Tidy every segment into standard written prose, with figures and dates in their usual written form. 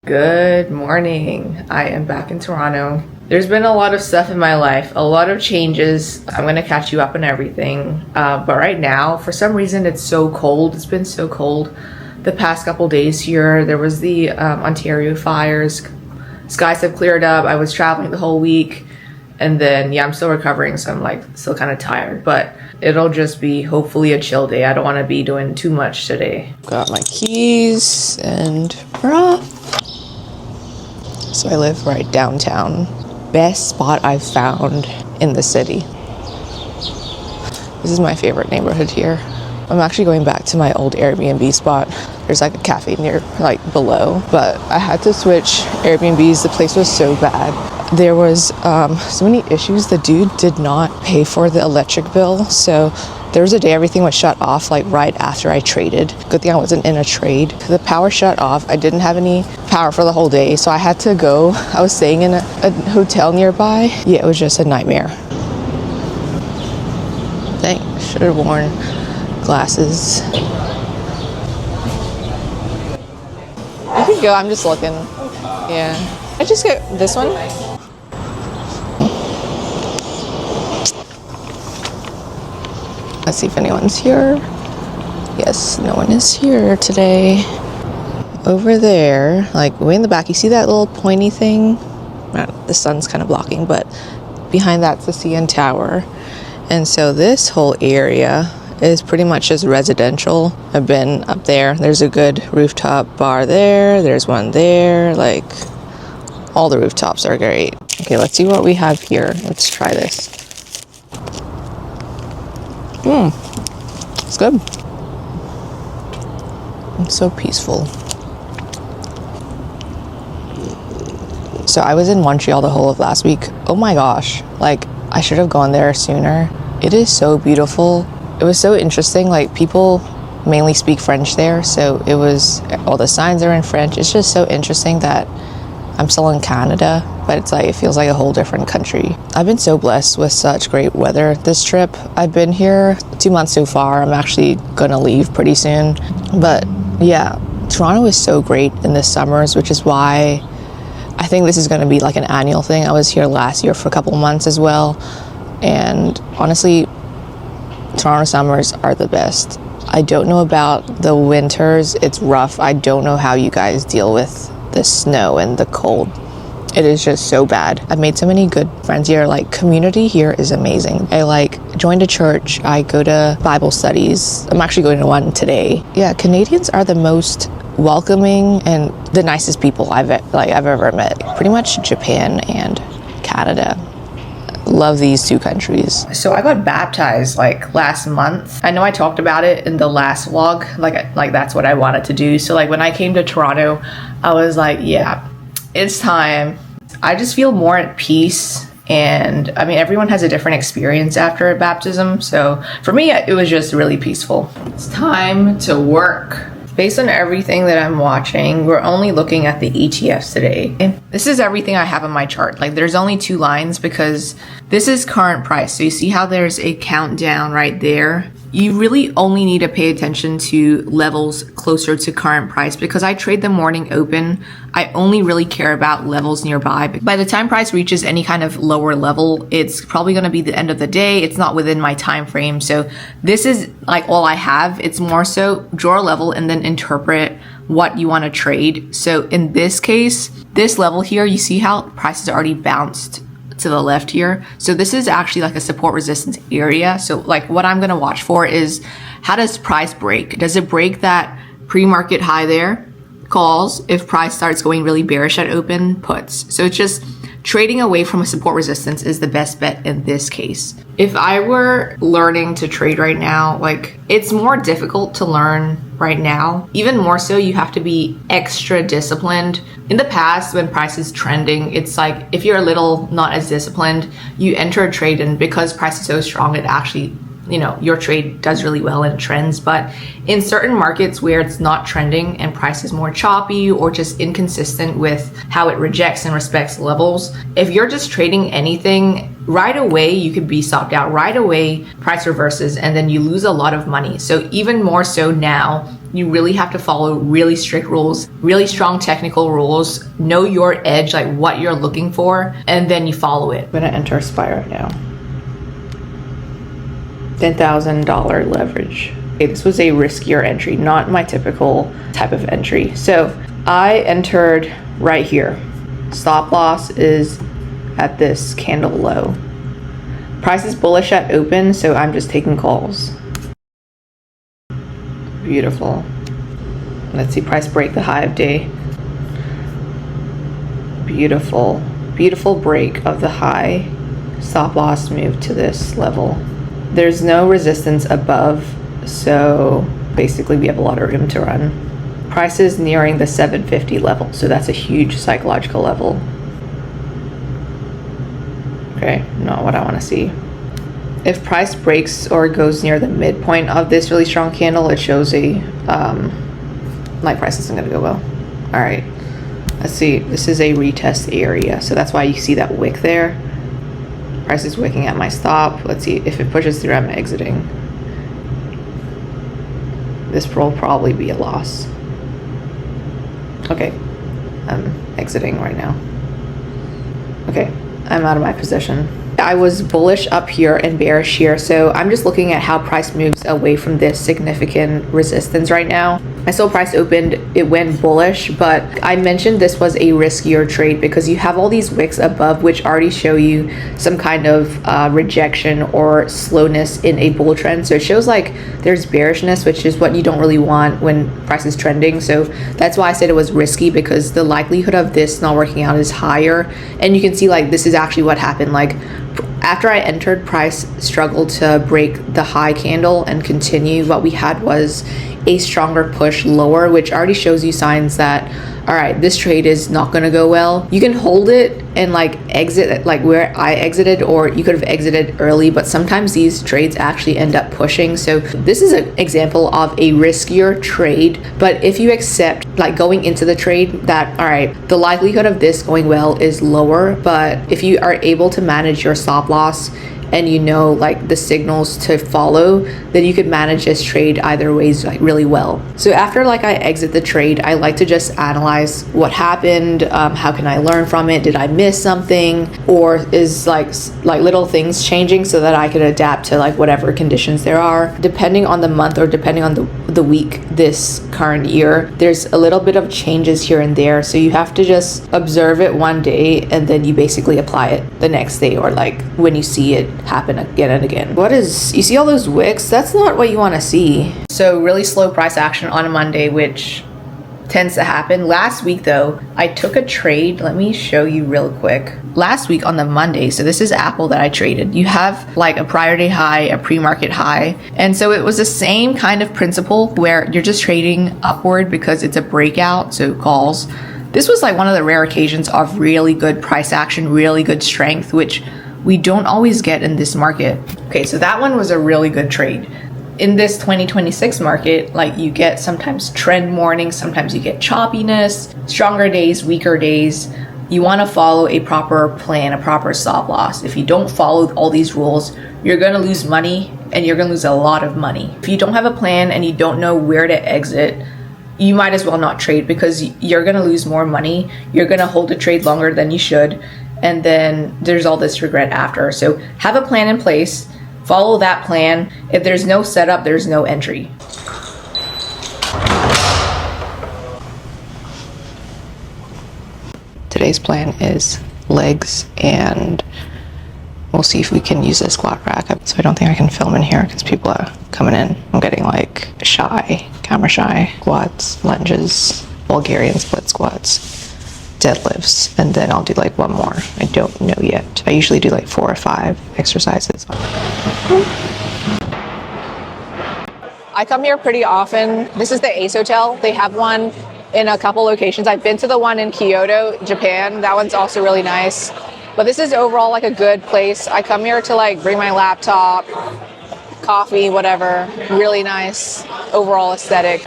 Good morning. I am back in Toronto. There's been a lot of stuff in my life, a lot of changes. I'm going to catch you up on everything. But right now, for some reason, it's so cold. It's been so cold the past couple days here. There was the Ontario fires. Skies have cleared up. I was traveling the whole week. And then, I'm still recovering, so I'm still kind of tired. But it'll just be hopefully a chill day. I don't want to be doing too much today. Got my keys and bra. So I live right downtown. Best spot I've found in the city. This is my favorite neighborhood here. I'm actually going back to my old Airbnb spot. There's a cafe near below, but I had to switch Airbnbs. The place was so bad. There was so many issues. The dude did not pay for the electric bill, so there was a day everything was shut off right after I traded. Good thing I wasn't in a trade. The power shut off. I didn't have any power for the whole day, so I had to go. I was staying in a hotel nearby. Yeah, it was just a nightmare. Dang, should have worn glasses. You can go, I'm just looking. Yeah. I just get this one. Let's see if anyone's here. Yes, no one is here today. Over there, way in the back, you see that little pointy thing? The sun's kind of blocking, but behind that's the CN Tower. And so this whole area is pretty much just residential. I've been up there. There's a good rooftop bar there. There's one there. All the rooftops are great. Okay, let's see what we have here. Let's try this. It's good. It's so peaceful. So I was in Montreal the whole of last week. Oh my gosh. I should have gone there sooner. It is so beautiful. It was so interesting. People mainly speak French there. So it was, all the signs are in French. It's just so interesting that I'm still in Canada, but it feels like a whole different country. I've been so blessed with such great weather this trip. I've been here 2 months so far. I'm actually gonna leave pretty soon. But yeah, Toronto is so great in the summers, which is why I think this is gonna be an annual thing. I was here last year for a couple months as well. And honestly, Toronto summers are the best. I don't know about the winters. It's rough. I don't know how you guys deal with the snow and the cold. It is just so bad. I've made so many good friends here. Community here is amazing. I joined a church. I go to Bible studies. I'm actually going to one today. Yeah, Canadians are the most welcoming and the nicest people I've ever met. Pretty much Japan and Canada. Love these two countries. So I got baptized last month. I know I talked about it in the last vlog. That's what I wanted to do. So when I came to Toronto, I was yeah, it's time. I just feel more at peace. And everyone has a different experience after a baptism. So for me, it was just really peaceful. It's time to work. Based on everything that I'm watching, we're only looking at the ETFs today. This is everything I have on my chart. There's only 2 lines because this is current price. So you see how there's a countdown right there? You really only need to pay attention to levels closer to current price because I trade the morning open. I only really care about levels nearby. By the time price reaches any kind of lower level, it's probably going to be the end of the day. It's not within my time frame. So this is all I have. It's more so draw a level and then interpret what you want to trade. So in this case, this level here, you see how prices already bounced to the left here. So this is actually a support resistance area. So what I'm going to watch for is how does price break? Does it break that pre-market high there? Calls. If price starts going really bearish at open, puts. So it's just trading away from a support resistance is the best bet in this case. If I were learning to trade right now, it's more difficult to learn right now. Even more so, you have to be extra disciplined. In the past, when price is trending, it's if you're a little not as disciplined, you enter a trade and because price is so strong, it actually your trade does really well and trends. But in certain markets where it's not trending and price is more choppy or just inconsistent with how it rejects and respects levels, if you're just trading anything, right away you could be stopped out. Right away, price reverses and then you lose a lot of money. So even more so now, You really have to follow really strict rules, really strong technical rules, know your edge, like what you're looking for, and then you follow it. I'm gonna enter a SPY right now. $10,000 leverage. Okay, this was a riskier entry, not my typical type of entry. So I entered right here. Stop loss is at this candle low. Price is bullish at open, so I'm just taking calls. Beautiful. Let's see, price break the high of day. Beautiful. Beautiful break of the high. Stop loss move to this level. There's no resistance above, so basically we have a lot of room to run. Price is nearing the 750 level, so that's a huge psychological level. Okay, not what I want to see. If price breaks or goes near the midpoint of this really strong candle, it shows a my price isn't going to go well. All right, let's see. This is a retest area, so that's why you see that wick there. Price is wicking at my stop. Let's see if it pushes through. I'm exiting. This will probably be a loss. Okay, I'm exiting right now. Okay, I'm out of my position. I was bullish up here and bearish here, so I'm just looking at how price moves away from this significant resistance right now. I saw price opened, it went bullish, but I mentioned this was a riskier trade because you have all these wicks above which already show you some kind of rejection or slowness in a bull trend. So it shows like there's bearishness, which is what you don't really want when price is trending. So that's why I said it was risky, because the likelihood of this not working out is higher. And you can see like this is actually what happened. Like after I entered, price struggled to break the high candle and continue. What we had was a stronger push lower, which already shows you signs that, all right, this trade is not going to go well. You can hold it and like exit like where I exited, or you could have exited early, but sometimes these trades actually end up pushing. So this is an example of a riskier trade, but if you accept like going into the trade that, all right, the likelihood of this going well is lower, but if you are able to manage your stop loss and you know like the signals to follow, then you could manage this trade either ways like really well. So after like I exit the trade, I like to just analyze what happened. How can I learn from it? Did I miss something, or is like little things changing so that I could adapt to like whatever conditions there are, depending on the month or depending on the week this current year. There's a little bit of changes here and there, so you have to just observe it one day and then you basically apply it the next day, or like when you see it happen again and again. You see all those wicks? That's not what you want to see. So really slow price action on a Monday, which tends to happen. Last week though, I took a trade. Let me show you real quick. Last week on the Monday, so this is Apple that I traded. You have like a prior day high, a pre-market high. And so it was the same kind of principle where you're just trading upward because it's a breakout, so calls. This was like one of the rare occasions of really good price action, really good strength, which we don't always get in this market. Okay, so that one was a really good trade. In this 2026 market, like you get sometimes trend mornings, sometimes you get choppiness, stronger days, weaker days. You want to follow a proper plan, a proper stop loss. If you don't follow all these rules, you're going to lose money, and you're going to lose a lot of money. If you don't have a plan and you don't know where to exit, you might as well not trade, because you're going to lose more money. You're going to hold a trade longer than you should. And then there's all this regret after. So have a plan in place, follow that plan. If there's no setup, there's no entry. Today's plan is legs, and we'll see if we can use a squat rack. So I don't think I can film in here because people are coming in. I'm getting like shy, camera shy. Squats, lunges, Bulgarian split squats, deadlifts, and then I'll do like one more. I don't know yet. I usually do like 4 or 5 exercises. I come here pretty often. This is the Ace Hotel. They have one in a couple locations. I've been to the one in Kyoto, Japan. That one's also really nice. But this is overall like a good place. I come here to like bring my laptop, coffee, whatever. Really nice overall aesthetic.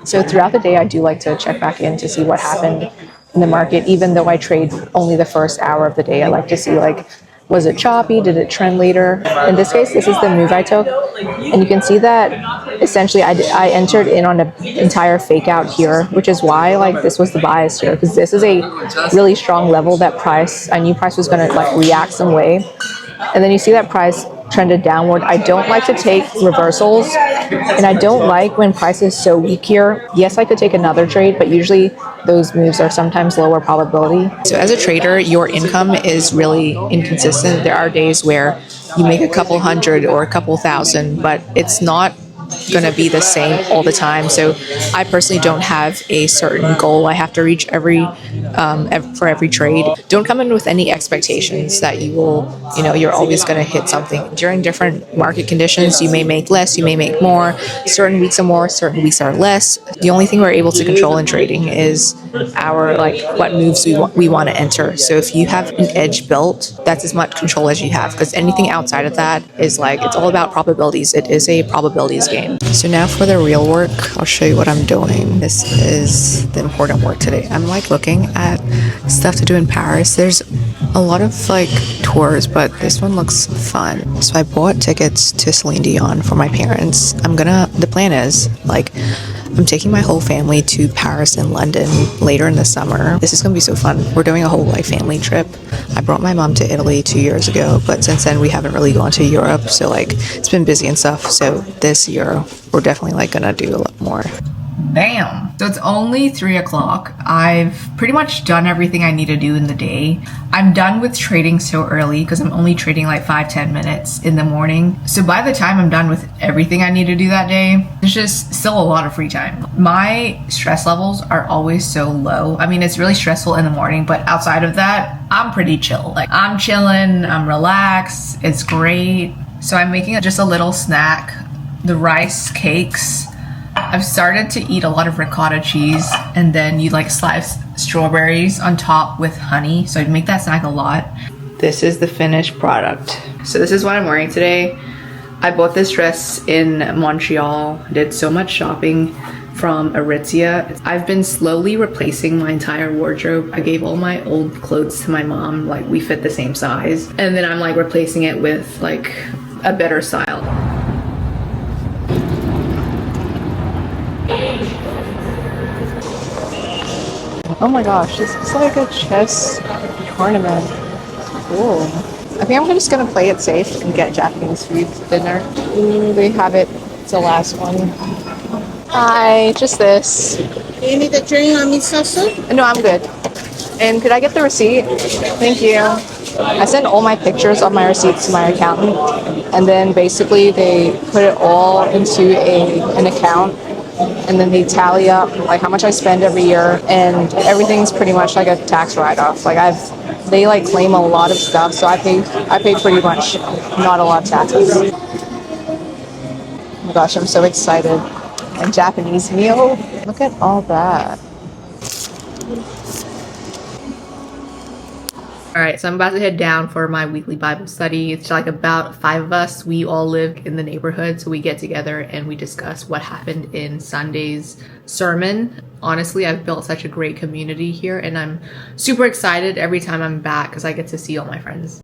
So throughout the day, I do like to check back in to see what happened in the market. Even though I trade only the first hour of the day, I like to see like, was it choppy? Did it trend later? In this case, this is the move I took. And you can see that essentially I entered in on an entire fake out here, which is why like this was the bias here, because this is a really strong level that price, I knew price was going to like react some way. And then you see that price trended downward. I don't like to take reversals, and I don't like when price is so weak here. Yes, I could take another trade, but usually those moves are sometimes lower probability. So as a trader, your income is really inconsistent. There are days where you make a couple hundred or a couple thousand, but it's not going to be the same all the time. So I personally don't have a certain goal I have to reach for every trade. Don't come in with any expectations that you will, you're always going to hit something. During different market conditions, you may make less, you may make more. Certain weeks are more, certain weeks are less. The only thing we're able to control in trading is our what moves we want to enter. So if you have an edge built, that's as much control as you have, because anything outside of that is it's all about probabilities. It is a probabilities game. So now for the real work, I'll show you what I'm doing. This is the important work today. I'm looking at stuff to do in Paris. There's a lot of tours, but this one looks fun. So I bought tickets to Celine Dion for my parents. The plan is I'm taking my whole family to Paris and London later in the summer. This is going to be so fun. We're doing a whole family trip. I brought my mom to Italy 2 years ago, but since then we haven't really gone to Europe. So it's been busy and stuff. So this year we're definitely going to do a lot more. Bam! So it's only 3 o'clock. I've pretty much done everything I need to do in the day. I'm done with trading so early because I'm only trading 5-10 minutes in the morning. So by the time I'm done with everything I need to do that day, there's just still a lot of free time. My stress levels are always so low. I mean, it's really stressful in the morning, but outside of that, I'm pretty chill. I'm chilling, I'm relaxed, it's great. So I'm making just a little snack, the rice cakes. I've started to eat a lot of ricotta cheese, and then you slice strawberries on top with honey. So I'd make that snack a lot. This is the finished product. So this is what I'm wearing today. I bought this dress in Montreal. Did so much shopping from Aritzia. I've been slowly replacing my entire wardrobe. I gave all my old clothes to my mom. We fit the same size. And then I'm replacing it with a better style. Oh my gosh, this is a chess tournament. Cool. I think I'm just gonna play it safe and get Japanese food for dinner. Ooh, they have it. It's the last one. Hi, just this. Do you need a drink or miso soup? No, I'm good. And could I get the receipt? Thank you. I sent all my pictures of my receipts to my accountant, and then basically they put it all into an account, and then they tally up how much I spend every year, and everything's pretty much a tax write-off. They claim a lot of stuff, so I pay pretty much not a lot of taxes. Oh my gosh, I'm so excited. A Japanese meal. Look at all that. All right, so I'm about to head down for my weekly Bible study. It's about 5 of us. We all live in the neighborhood, so we get together and we discuss what happened in Sunday's sermon. Honestly, I've built such a great community here, and I'm super excited every time I'm back because I get to see all my friends.